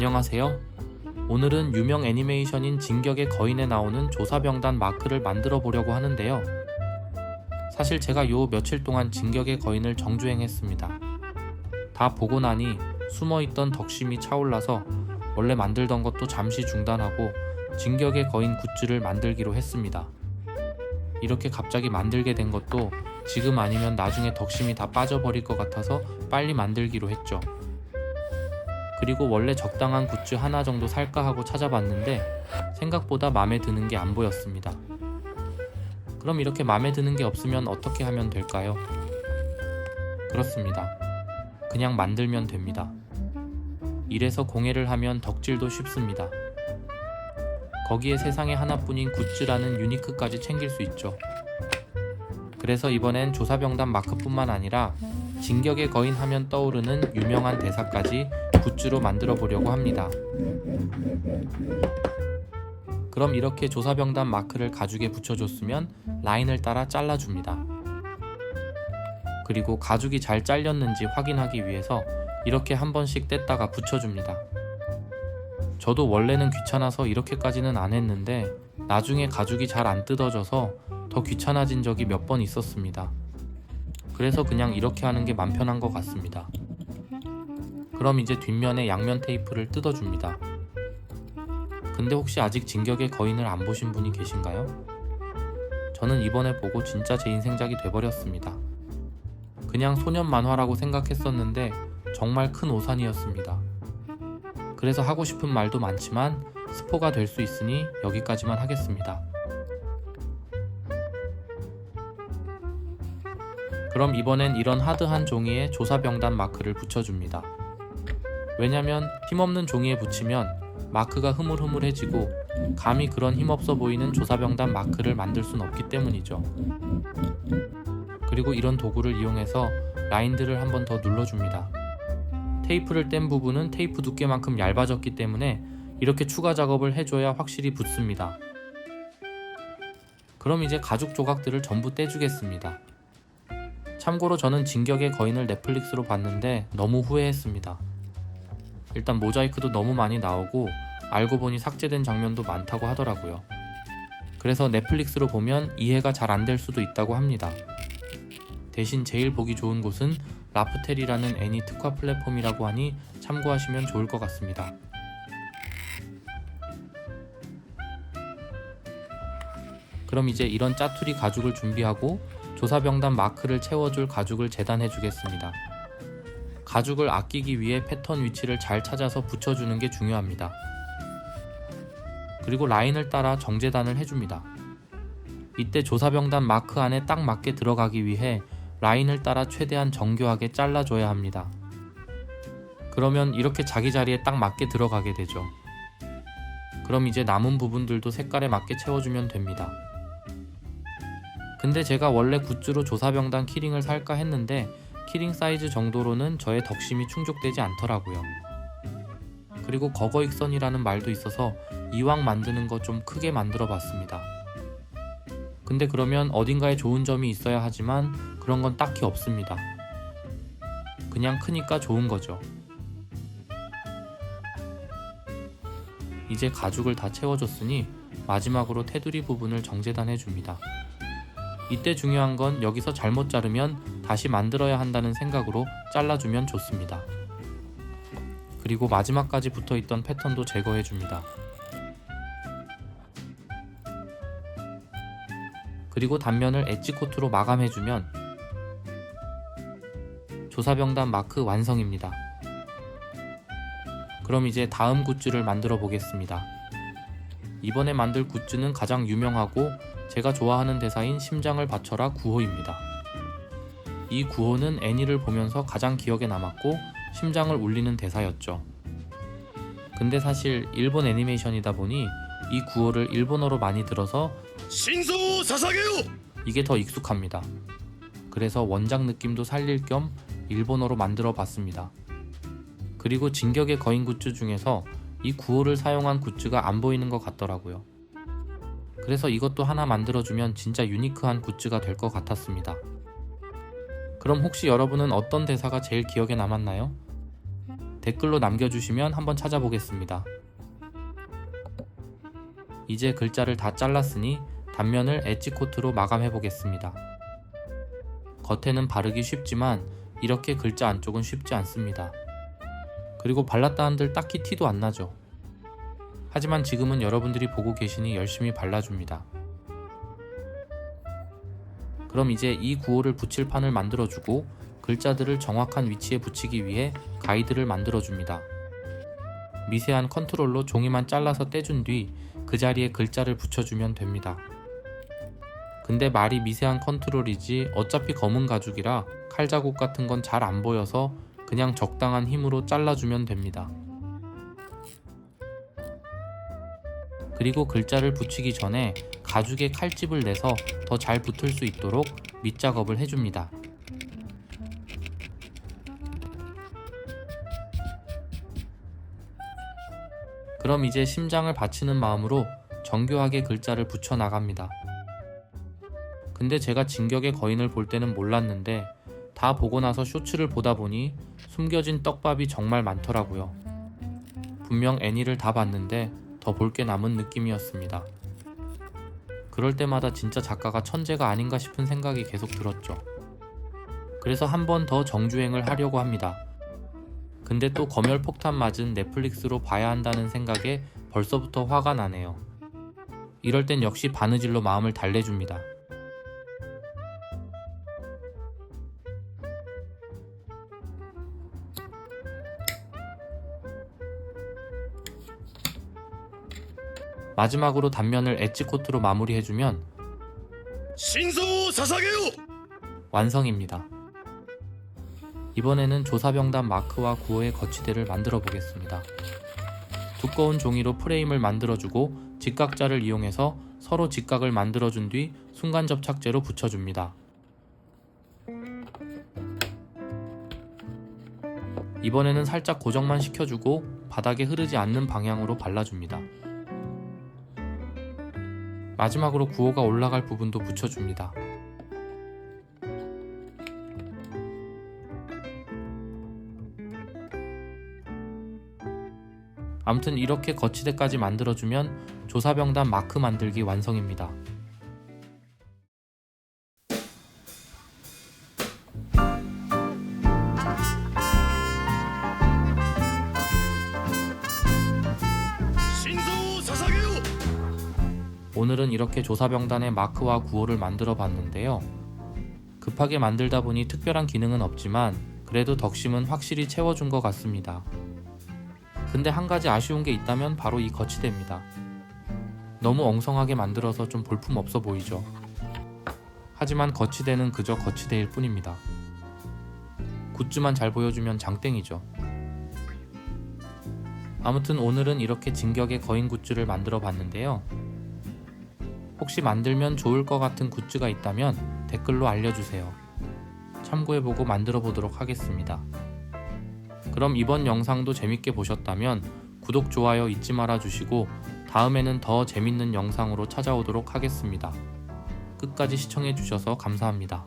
안녕하세요. 오늘은 유명 애니메이션인 진격의 거인에 나오는 조사병단 마크를 만들어 보려고 하는데요. 사실 제가 요 며칠 동안 진격의 거인을 정주행했습니다. 다 보고 나니 숨어있던 덕심이 차올라서 원래 만들던 것도 잠시 중단하고 진격의 거인 굿즈를 만들기로 했습니다. 이렇게 갑자기 만들게 된 것도 지금 아니면 나중에 덕심이 다 빠져버릴 것 같아서 빨리 만들기로 했죠. 그리고 원래 적당한 굿즈 하나 정도 살까 하고 찾아봤는데 생각보다 마음에 드는 게 안 보였습니다. 그럼 이렇게 마음에 드는 게 없으면 어떻게 하면 될까요? 그렇습니다. 그냥 만들면 됩니다. 이래서 공예를 하면 덕질도 쉽습니다. 거기에 세상에 하나뿐인 굿즈라는 유니크까지 챙길 수 있죠. 그래서 이번엔 조사병단 마크뿐만 아니라 진격의 거인 하면 떠오르는 유명한 대사까지 굿즈로 만들어 보려고 합니다. 그럼 이렇게 조사병단 마크를 가죽에 붙여줬으면 라인을 따라 잘라줍니다. 그리고 가죽이 잘 잘렸는지 확인하기 위해서 이렇게 한 번씩 뗐다가 붙여줍니다. 저도 원래는 귀찮아서 이렇게까지는 안 했는데 나중에 가죽이 잘 안 뜯어져서 더 귀찮아진 적이 몇 번 있었습니다. 그래서 그냥 이렇게 하는 게 맘 편한 것 같습니다. 그럼 이제 뒷면에 양면 테이프를 뜯어줍니다. 근데 혹시 아직 진격의 거인을 안 보신 분이 계신가요? 저는 이번에 보고 진짜 제 인생작이 돼버렸습니다. 그냥 소년 만화라고 생각했었는데 정말 큰 오산이었습니다. 그래서 하고 싶은 말도 많지만 스포가 될 수 있으니 여기까지만 하겠습니다. 그럼 이번엔 이런 하드한 종이에 조사병단 마크를 붙여줍니다. 왜냐면 힘없는 종이에 붙이면 마크가 흐물흐물해지고 감히 그런 힘없어 보이는 조사병단 마크를 만들 순 없기 때문이죠. 그리고 이런 도구를 이용해서 라인들을 한 번 더 눌러줍니다. 테이프를 뗀 부분은 테이프 두께만큼 얇아졌기 때문에 이렇게 추가 작업을 해줘야 확실히 붙습니다. 그럼 이제 가죽 조각들을 전부 떼주겠습니다. 참고로 저는 진격의 거인을 넷플릭스로 봤는데 너무 후회했습니다. 일단 모자이크도 너무 많이 나오고 알고 보니 삭제된 장면도 많다고 하더라고요. 그래서 넷플릭스로 보면 이해가 잘 안 될 수도 있다고 합니다. 대신 제일 보기 좋은 곳은 라프텔이라는 애니 특화 플랫폼이라고 하니 참고하시면 좋을 것 같습니다. 그럼 이제 이런 짜투리 가죽을 준비하고 조사병단 마크를 채워줄 가죽을 재단해 주겠습니다. 가죽을 아끼기 위해 패턴 위치를 잘 찾아서 붙여주는 게 중요합니다. 그리고 라인을 따라 정재단을 해줍니다. 이때 조사병단 마크 안에 딱 맞게 들어가기 위해 라인을 따라 최대한 정교하게 잘라줘야 합니다. 그러면 이렇게 자기 자리에 딱 맞게 들어가게 되죠. 그럼 이제 남은 부분들도 색깔에 맞게 채워주면 됩니다. 근데 제가 원래 굿즈로 조사병단 키링을 살까 했는데 키링 사이즈 정도로는 저의 덕심이 충족되지 않더라고요. 그리고 거거익선이라는 말도 있어서 이왕 만드는 거 좀 크게 만들어 봤습니다. 근데 그러면 어딘가에 좋은 점이 있어야 하지만 그런 건 딱히 없습니다. 그냥 크니까 좋은 거죠. 이제 가죽을 다 채워줬으니 마지막으로 테두리 부분을 정재단해 줍니다. 이때 중요한 건 여기서 잘못 자르면 다시 만들어야 한다는 생각으로 잘라주면 좋습니다. 그리고 마지막까지 붙어있던 패턴도 제거해줍니다. 그리고 단면을 엣지코트로 마감해주면 조사병단 마크 완성입니다. 그럼 이제 다음 굿즈를 만들어 보겠습니다. 이번에 만들 굿즈는 가장 유명하고 제가 좋아하는 대사인 심장을 바쳐라 9호입니다. 이 9호는 애니를 보면서 가장 기억에 남았고 심장을 울리는 대사였죠. 근데 사실 일본 애니메이션이다 보니 이 9호를 일본어로 많이 들어서 신소 사사게요! 이게 더 익숙합니다. 그래서 원작 느낌도 살릴 겸 일본어로 만들어 봤습니다. 그리고 진격의 거인 굿즈 중에서 이 9호를 사용한 굿즈가 안 보이는 것 같더라고요. 그래서 이것도 하나 만들어주면 진짜 유니크한 굿즈가 될 것 같았습니다. 그럼 혹시 여러분은 어떤 대사가 제일 기억에 남았나요? 댓글로 남겨주시면 한번 찾아보겠습니다. 이제 글자를 다 잘랐으니 단면을 엣지 코트로 마감해 보겠습니다. 겉에는 바르기 쉽지만 이렇게 글자 안쪽은 쉽지 않습니다. 그리고 발랐다 한들 딱히 티도 안 나죠. 하지만 지금은 여러분들이 보고 계시니 열심히 발라줍니다. 그럼 이제 이 구호를 붙일 판을 만들어주고 글자들을 정확한 위치에 붙이기 위해 가이드를 만들어줍니다. 미세한 컨트롤로 종이만 잘라서 떼준 뒤 그 자리에 글자를 붙여주면 됩니다. 근데 말이 미세한 컨트롤이지 어차피 검은 가죽이라 칼 자국 같은 건 잘 안 보여서 그냥 적당한 힘으로 잘라주면 됩니다. 그리고 글자를 붙이기 전에 가죽에 칼집을 내서 더 잘 붙을 수 있도록 밑작업을 해줍니다. 그럼 이제 심장을 바치는 마음으로 정교하게 글자를 붙여 나갑니다. 근데 제가 진격의 거인을 볼 때는 몰랐는데 다 보고 나서 쇼츠를 보다 보니 숨겨진 떡밥이 정말 많더라고요. 분명 애니를 다 봤는데 더 볼 게 남은 느낌이었습니다. 그럴 때마다 진짜 작가가 천재가 아닌가 싶은 생각이 계속 들었죠. 그래서 한 번 더 정주행을 하려고 합니다. 근데 또 검열 폭탄 맞은 넷플릭스로 봐야 한다는 생각에 벌써부터 화가 나네요. 이럴 땐 역시 바느질로 마음을 달래줍니다. 마지막으로 단면을 엣지 코트로 마무리해주면 心臓を捧げよ 완성입니다. 이번에는 조사병단 마크와 구호의 거치대를 만들어 보겠습니다. 두꺼운 종이로 프레임을 만들어주고 직각자를 이용해서 서로 직각을 만들어준 뒤 순간 접착제로 붙여줍니다. 이번에는 살짝 고정만 시켜주고 바닥에 흐르지 않는 방향으로 발라줍니다. 마지막으로 구호가 올라갈 부분도 붙여줍니다. 아무튼 이렇게 거치대까지 만들어주면 조사병단 마크 만들기 완성입니다. 오늘은 이렇게 조사병단의 마크와 구호를 만들어 봤는데요. 급하게 만들다 보니 특별한 기능은 없지만 그래도 덕심은 확실히 채워준 것 같습니다. 근데 한 가지 아쉬운 게 있다면 바로 이 거치대입니다. 너무 엉성하게 만들어서 좀 볼품 없어 보이죠. 하지만 거치대는 그저 거치대일 뿐입니다. 굿즈만 잘 보여주면 장땡이죠. 아무튼 오늘은 이렇게 진격의 거인 굿즈를 만들어 봤는데요. 혹시 만들면 좋을 것 같은 굿즈가 있다면 댓글로 알려주세요. 참고해보고 만들어 보도록 하겠습니다. 그럼 이번 영상도 재밌게 보셨다면 구독, 좋아요 잊지 말아 주시고 다음에는 더 재밌는 영상으로 찾아오도록 하겠습니다. 끝까지 시청해 주셔서 감사합니다.